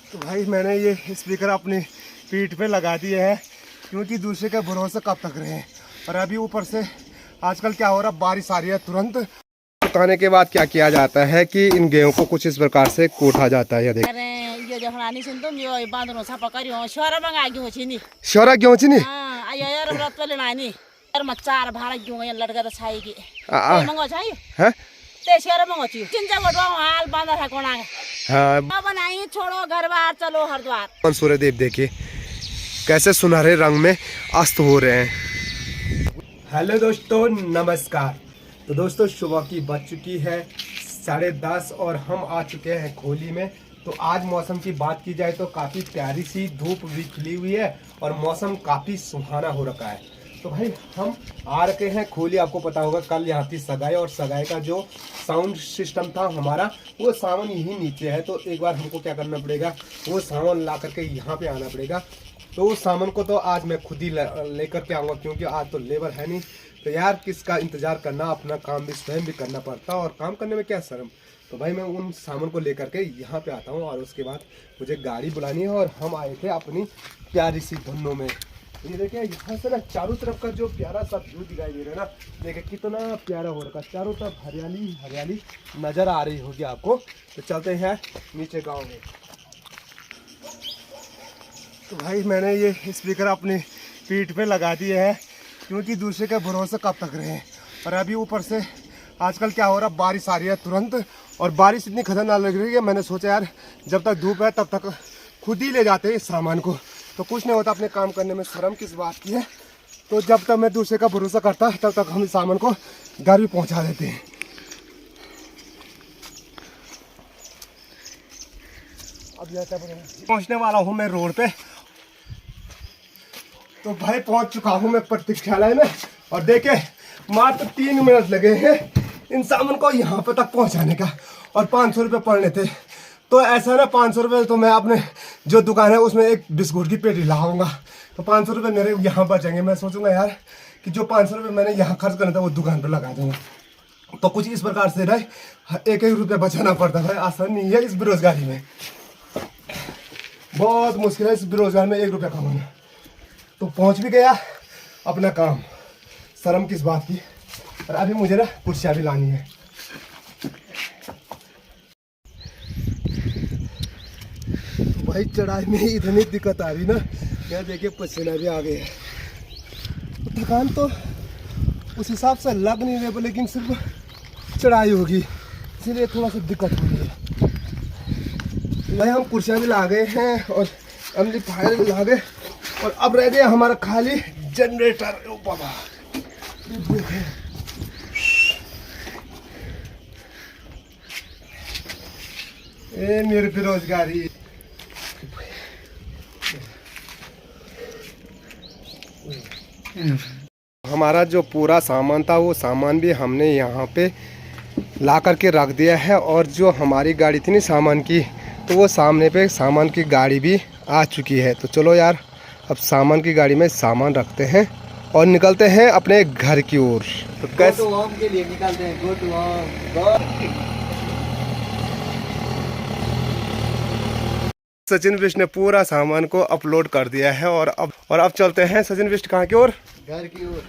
तो भाई मैंने ये स्पीकर अपनी पीठ पे लगा दिए हैं क्योंकि दूसरे के भरोसे कब तक रहे। और अभी ऊपर से आजकल क्या हो रहा, बारिश आ रही है। तुरंत सुखाने के बाद क्या किया जाता है कि इन गेहूं को कुछ इस प्रकार से कोटा जाता है। ये शोरा गेहूं चीनी छोड़ो घर बार चलो हरिद्वार। सूर्यदेव देखिए कैसे सुनहरे रंग में अस्त हो रहे हैं। हेलो दोस्तों, नमस्कार। तो दोस्तों सुबह की बज चुकी है 10:30 और हम आ चुके हैं खोली में। तो आज मौसम की बात की जाए तो काफ़ी प्यारी सी धूप भी खिली हुई है और मौसम काफ़ी सुहाना हो रखा है। तो भाई हम आ रखे हैं खोली। आपको पता होगा कल यहाँ की सगाई, और सगाई का जो साउंड सिस्टम था हमारा, वो सामान यही नीचे है। तो एक बार हमको क्या करना पड़ेगा, वो सामान ला करके यहाँ पे आना पड़ेगा। तो उस सामान को तो आज मैं खुद ही लेकर के आऊँगा क्योंकि आज तो लेबर है नहीं। तो यार किसका इंतज़ार करना, अपना काम भी स्वयं भी करना पड़ता और काम करने में क्या शर्म। तो भाई मैं उन सामान को लेकर के यहाँ पे आता हूँ और उसके बाद मुझे गाड़ी बुलानी है। और हम आए थे अपनी प्यारी सी धुन्नों में। ये देखिए यहाँ से ना चारों तरफ का जो प्यारा सा व्यू दिखाई दे रहा है ना, देखिए कितना प्यारा हो रखा है। चारों तरफ हरियाली हरियाली नज़र आ रही होगी आपको। तो चलते हैं नीचे गाँव में। तो भाई मैंने ये स्पीकर अपनी पीठ पे लगा दिए हैं क्योंकि दूसरे के भरोसे कब तक रहे। और अभी ऊपर से आजकल क्या हो रहा, बारिश आ रही है तुरंत। और बारिश इतनी खतरनाक लग रही है, मैंने सोचा यार जब तक धूप है तब तक खुद ही ले जाते हैं इस सामान को। तो कुछ नहीं होता, अपने काम करने में शर्म किस बात की है। तो जब तक मैं दूसरे का भरोसा करता तब तक हम इस सामान को घर भी पहुंचा देते हैं। अब पहुंचने वाला हूं मैं रोड पे। तो भाई पहुंच चुका हूं मैं प्रतीक्षालय में। और देखे मात्र 3 मिनट लगे हैं इन सामान को यहाँ पे तक पहुंचाने का। और 500 रुपये पड़ने थे। तो ऐसा ना 500 रुपये तो मैं अपने जो दुकान है उसमें एक बिस्कुट की पेटी लाऊंगा। तो 500 रुपये मेरे यहाँ बचेंगे। मैं सोचूंगा यार कि जो 500 रुपये मैंने यहाँ खर्च करना था वो दुकान पर लगा दूंगा। तो कुछ इस प्रकार से भाई 1-1 रुपया बचाना पड़ता है। भाई आसान नहीं है इस बेरोजगारी में, बहुत मुश्किल है इस बेरोजगार में 1 रुपया कमाना। तो पहुंच भी गया अपना काम, शर्म किस बात की। और अभी मुझे ना कुर्सियाँ भी लानी है। भाई चढ़ाई में इतनी दिक्कत आ रही ना, यार देखिए पसीना भी आ गया है। तो थकान तो उस हिसाब से लग नहीं रही, लेकिन सिर्फ चढ़ाई होगी इसीलिए थोड़ा सा दिक्कत हो रही है। भाई हम कुर्सियाँ भी ला गए हैं और एम्पलीफायर भी ला गए और अब रह गया हमारा खाली जनरेटर। ओ बाबा ए मेरे बेरोजगारी। हमारा जो पूरा सामान था वो सामान भी हमने यहाँ पे ला करके रख दिया है। और जो हमारी गाड़ी थी ना सामान की, तो वो सामने पे सामान की गाड़ी भी आ चुकी है। तो चलो यार अब सामान की गाड़ी में सामान रखते हैं और निकलते हैं अपने घर की ओर। तो कैसे के लिए निकलते हैं, go to home. Sachin Visht ने पूरा सामान को अपलोड कर दिया है और अब चलते हैं सचिन विष्ट कहाँ की ओर, घर की ओर।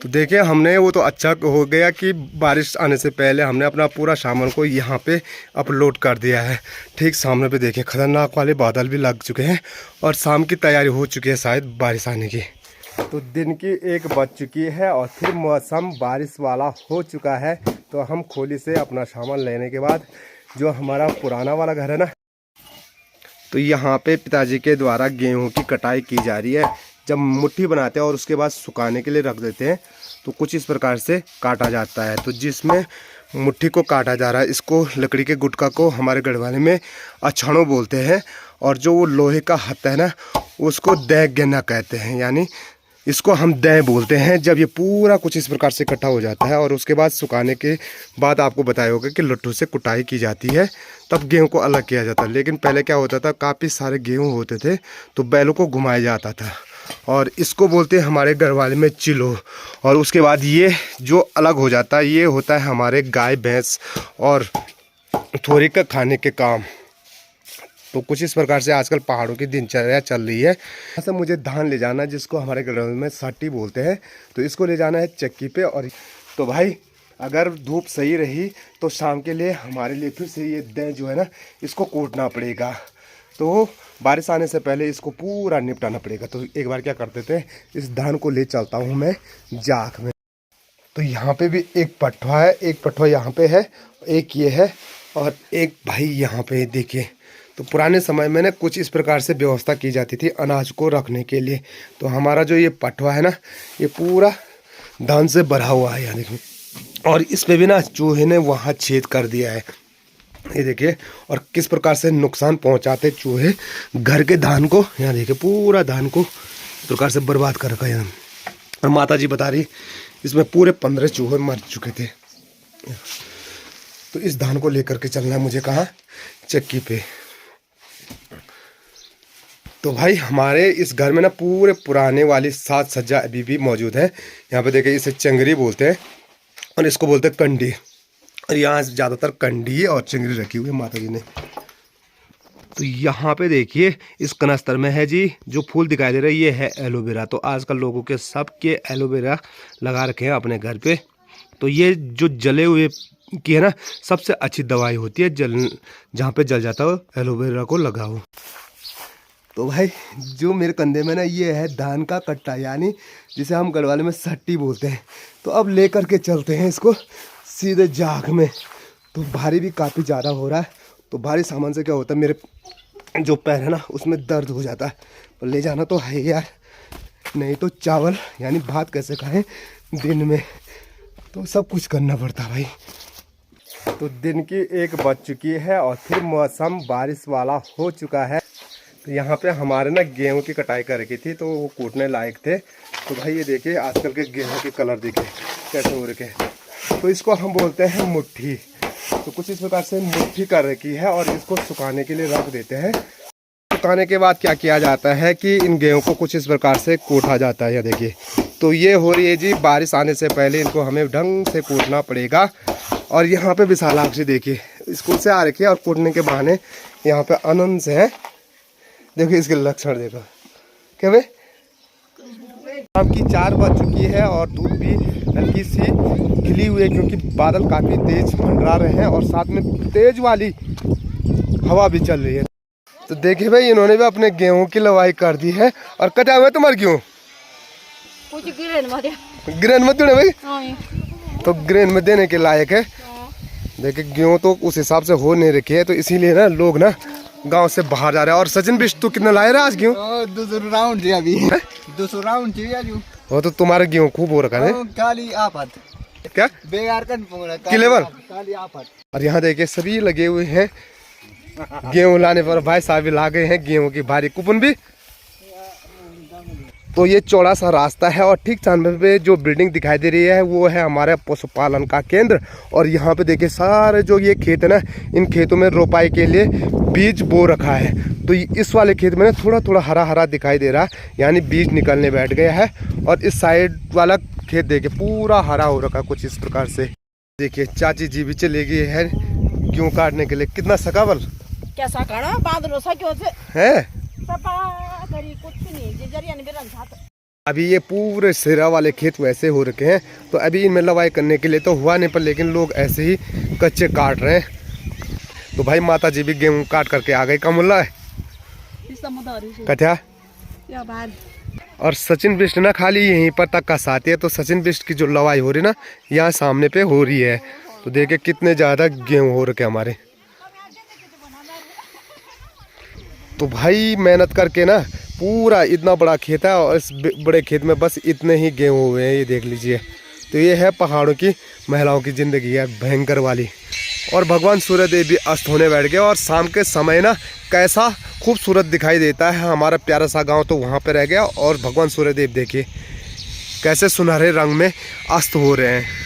तो देखिए हमने वो तो अच्छा हो गया कि बारिश आने से पहले हमने अपना पूरा सामान को यहाँ पे अपलोड कर दिया है। ठीक सामने पे देखिए खतरनाक वाले बादल भी लग चुके हैं और शाम की तैयारी हो चुकी है शायद बारिश आने की। तो दिन की 1 बज चुकी है और फिर मौसम बारिश वाला हो चुका है। तो हम खोली से अपना सामान लेने के बाद जो हमारा पुराना वाला घर है ना, तो यहाँ पे पिताजी के द्वारा गेहूँ की कटाई की जा रही है। जब मुट्ठी बनाते हैं और उसके बाद सुखाने के लिए रख देते हैं तो कुछ इस प्रकार से काटा जाता है। तो जिसमें मुट्ठी को काटा जा रहा है, इसको लकड़ी के गुटका को हमारे गढ़वाले में अछाणो बोलते हैं। और जो वो लोहे का हत्था है ना, उसको दै गेना कहते हैं, यानी इसको हम दै बोलते हैं। जब ये पूरा कुछ इस प्रकार से इकट्ठा हो जाता है और उसके बाद सुखाने के बाद आपको बताया होगा कि लट्ठू से कुटाई की जाती है, तब गेहूं को अलग किया जाता है। लेकिन पहले क्या होता था, काफ़ी सारे गेहूं होते थे तो बैलों को घुमाया जाता था और इसको बोलते हैं हमारे गढ़वाले में चिलो। और उसके बाद ये जो अलग हो जाता है ये होता है हमारे गाय भैंस और थोड़ी का खाने के काम। तो कुछ इस प्रकार से आजकल पहाड़ों की दिनचर्या चल रही है। ऐसा मुझे धान ले जाना, जिसको हमारे ग्राम में सट्टी बोलते हैं, तो इसको ले जाना है चक्की पे। और तो भाई अगर धूप सही रही तो शाम के लिए हमारे लिए फिर से ये दें जो है ना, इसको कूटना पड़ेगा। तो बारिश आने से पहले इसको पूरा निपटाना पड़ेगा। तो एक बार क्या करते थे, इस धान को ले चलता हूँ मैं जाख में। तो यहाँ पे भी एक पटवा है, एक पटवा यहाँ पे है, एक ये है और एक भाई यहाँ पे देखिए। तो पुराने समय में ना कुछ इस प्रकार से व्यवस्था की जाती थी अनाज को रखने के लिए। तो हमारा जो ये पटवा है ना, ये पूरा धान से भरा हुआ है, यहाँ देखिए। और इस पे भी ना चूहे ने वहाँ छेद कर दिया है, ये देखिए। और किस प्रकार से नुकसान पहुँचाते चूहे घर के धान को, यहाँ देखिए पूरा धान को इस प्रकार से बर्बाद कर रखा है। और माता जी बता रही इसमें पूरे 15 चूहे मर चुके थे। तो इस धान को लेकर के चलना है मुझे कहाँ, चक्की पे। तो भाई हमारे इस घर में ना पूरे पुराने वाली साज सज्जा अभी भी मौजूद है। यहाँ पे देखिए इसे चंगरी बोलते हैं और इसको बोलते हैं कंडी। और यहाँ ज़्यादातर कंडी और चिंगड़ी रखी हुई है माता जी ने। तो यहाँ पे देखिए इस कनस्तर में है जी, जो फूल दिखाई दे रहा है ये है एलोवेरा। तो आजकल लोगों के सबके एलोवेरा लगा रखे हैं अपने घर पे। तो ये जो जले हुए की है ना, सबसे अच्छी दवाई होती है, जहाँ पे जल जाता हो एलोवेरा को लगाओ। तो भाई जो मेरे कंधे में ना, ये है धान का कट्टा, यानी जिसे हम गढ़वाले में सट्टी बोलते हैं। तो अब ले करके चलते हैं इसको सीधे जाग में। तो भारी भी काफ़ी ज़्यादा हो रहा है। तो भारी सामान से क्या होता है, मेरे जो पैर है ना उसमें दर्द हो जाता है। तो ले जाना तो है यार, नहीं तो चावल यानी भात कैसे खाएं दिन में, तो सब कुछ करना पड़ता है भाई। तो दिन की 1 बज चुकी है और फिर मौसम बारिश वाला हो चुका है। तो यहाँ पे हमारे ना गेहूं की कटाई कर रखी थी, तो वो कूटने लायक थे। तो भाई ये देखिए आजकल के गेहूं के कलर देखिए कैसे हो रखे हैं। तो इसको हम बोलते हैं मुट्ठी। तो कुछ इस प्रकार से मुट्ठी कर रखी है और इसको सुखाने के लिए रख देते हैं। सुखाने के बाद क्या किया जाता है कि इन गेहूं को कुछ इस प्रकार से कूटा जाता है। यह देखिए, तो ये हो रही है जी, बारिश आने से पहले इनको हमें ढंग से कूटना पड़ेगा। और यहाँ पे विशालाक्षी देखिए स्कूल से आ रखी है और कूटने के बहाने यहाँ पे आनंद से है। देखिए इसके लक्षण देखो क्या भाई। शाम की 4 बज चुकी है और धूप भी हल्की सी खिली हुई है, क्योंकि बादल काफ़ी तेज मंडरा रहे हैं और साथ में तेज वाली हवा भी चल रही है। तो देखिए भाई इन्होंने भी अपने गेहूं की लवाई कर दी है। और कटा हुआ तुम्हारे गेहूं ग्रेन मत देने भाई, तो ग्रेन में देने के लायक है। देखिए गेहूं तो उस हिसाब से हो नहीं रखे है, तो इसीलिए ना लोग ना गांव से बाहर जा रहे हैं। और सचिन बिस्ट तू कितना लाए रहा आज गेहूं? 200 राउंड जी अभी 200 राउंड चाहिए। वो तो तुम्हारे गेहूं खूब हो रखा है। काली आफत क्या बेकार कर पकड़ा की लेवल काली आफत। और यहाँ देखिए सभी लगे हुए हैं गेहूं लाने पर। भाई साहब भी ला गए हैं गेहूं की भारी कुपन भी। तो ये चौड़ा सा रास्ता है और ठीक सामने पे जो बिल्डिंग दिखाई दे रही है वो है हमारे पशुपालन का केंद्र। और यहाँ पे देखिए सारे जो ये खेत है ना, इन खेतों में रोपाई के लिए बीज बो रखा है। तो इस वाले खेत में ना थोड़ा थोड़ा हरा हरा दिखाई दे रहा है, यानी बीज निकलने बैठ गया है। और इस साइड वाला खेत देखिए पूरा हरा हो रखा कुछ इस प्रकार से। देखिए चाची जी भी चले गई है गेहूं काटने के लिए। कितना सकावल क्या सकाड़ा बादलों सा क्यों से है कुछ नहीं जरिया नहीं। अभी ये पूरे सिरा वाले खेत वैसे हो रखे हैं। तो अभी इनमें लवाई करने के लिए तो हुआ नहीं, पर लेकिन लोग ऐसे ही कच्चे काट रहे हैं। तो भाई माता जी भी गेहूं काट करके आ गई। कमुल्ला है कथया। और सचिन बिष्ट ना खाली यहीं पर तक कसाती है। तो सचिन बिष्ट की जो लवाई हो रही ना यहाँ सामने पे हो रही है। तो देखिए कितने ज़्यादा गेहूं हो रखे हमारे। तो भाई मेहनत करके ना पूरा इतना बड़ा खेत है और इस बड़े खेत में बस इतने ही गेहूं हुए हैं, ये देख लीजिए। तो ये है पहाड़ों की महिलाओं की ज़िंदगी है भयंकर वाली। और भगवान सूर्यदेव भी अस्त होने बैठ गए और शाम के समय ना कैसा खूबसूरत दिखाई देता है हमारा प्यारा सा गांव, तो वहाँ पे रह गया। और भगवान सूर्यदेव देखिए कैसे सुनहरे रंग में अस्त हो रहे हैं।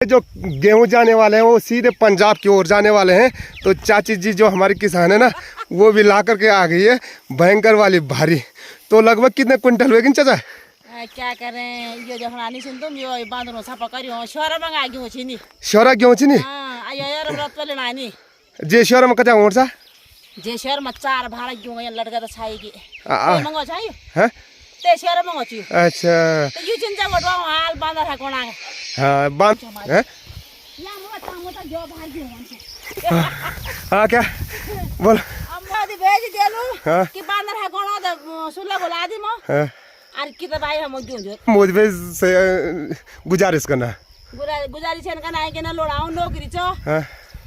जो गेहूं जाने वाले हैं वो सीधे पंजाब की ओर जाने वाले हैं। तो चाची जी जो हमारी किसान है ना वो भी ला करके आ गई है भयंकर वाली भारी। तो लगभग कितने क्विंटल हुए चाचा? क्या करें ये जो हरानी सुन तुम यो बांधनो छापा करियो शोरा मंगा गेहूं छिनी शोरा गेहूं छिनी हां आयो यार व्रत वाले नानी जे शोरा में कता ओरसा जे शहर में 4 भाड़ा क्यों गए लड़का तो छाएगी मंगो चाहिए हैं ते शहर मंगो चाहिए अच्छा तो यू चिंता गोटवा हाल बांधा है कोना हाँ बांध हैं या मोटा जो भार क्यों होन हाँ क्या बोल अम्मा दी भेज देलू हाँ कि बांधा है कोना तो सुल्ला बोला दी मो हाँ और की तो भाई हम क्यों जो मुझे से गुजारिश करना गुजारिश है ना के ना लोड़ाऊ नौकरी चो हाँ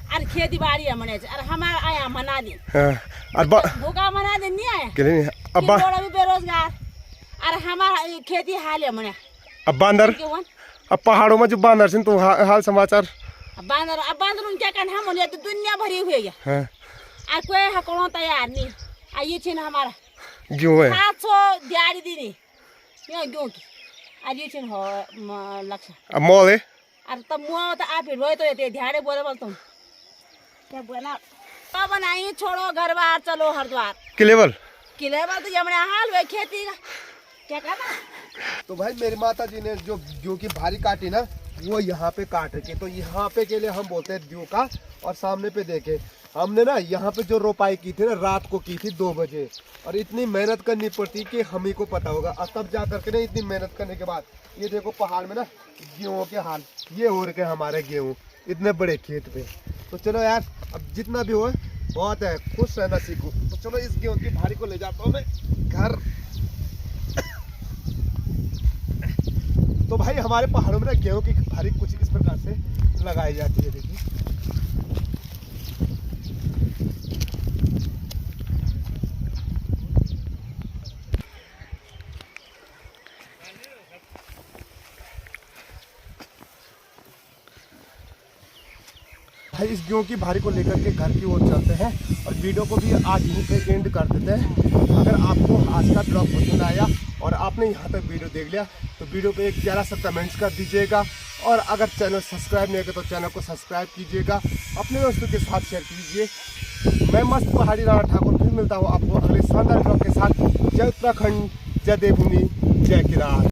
और खेती बाड़ी है मने और हमारा आया मना दी हाँ और भूखा मना दे नहीं आया के लिए अब लोड़ा भी बेरोजगार और हमारा खेती हाल है मने अब बांदर क्यों अब पहाड़ों में जो बांदर से तो हाल समाचार अब बांदर क्या करना हम तो दुनिया भरी हुई है हाँ आ कोई हकड़ों तैयार नहीं आ ये छिन हमारा क्यों है 700 दिहाड़ी दी नहीं क्यों क्यों की आ ये छिन हो लक्ष्य अब मॉल है अरे तब मुआ तो आप ही रोए तो ये दिहाड़ी बोले बोल तुम क्या बोला तो बनाई छोड़ो घर बार चलो हरिद्वार के लेवल किले बार तो जमने हाल वे खेती का क्या करना तो भाई मेरी माता जी ने जो गेहूं की भारी काटी ना वो यहाँ पे काट रखी तो यहाँ पे के लिए हम बोलते हैं गेहूं का। और सामने पे देखे हमने ना यहाँ पे जो रोपाई की थी ना रात को की थी 2 बजे और इतनी मेहनत करनी पड़ती कि हम ही को पता होगा। और तब जा करके ना इतनी मेहनत करने के बाद ये देखो पहाड़ में ना गेहूं के हाल ये हो रखे हमारे गेहूं इतने बड़े खेत पे। तो चलो यार अब जितना भी हो बहुत है खुश रहना सीखो। तो चलो इस गेहूं की भारी को ले जाता हूँ मैं घर। तो भाई हमारे पहाड़ों में ना गेहूं की भारी कुछ इस प्रकार से लगाई जाती है। देखिए भाई इस गेहूं की भारी को लेकर के घर की ओर चलते हैं और वीडियो को भी आज यहीं पे एंड कर देते हैं। अगर आपको आज का ब्लॉग पसंद आया और आपने यहाँ तक वीडियो देख लिया तो वीडियो पे एक प्यारा सा कमेंट्स कर दीजिएगा। और अगर चैनल सब्सक्राइब नहीं किया तो चैनल को सब्सक्राइब कीजिएगा, अपने दोस्तों के साथ शेयर कीजिए। मैं मस्त पहाड़ी राणा ठाकुर फिर मिलता हूँ आपको अगले शानदार ब्लॉग के साथ। जय उत्तराखंड, जय देवभूमि, जय किरात।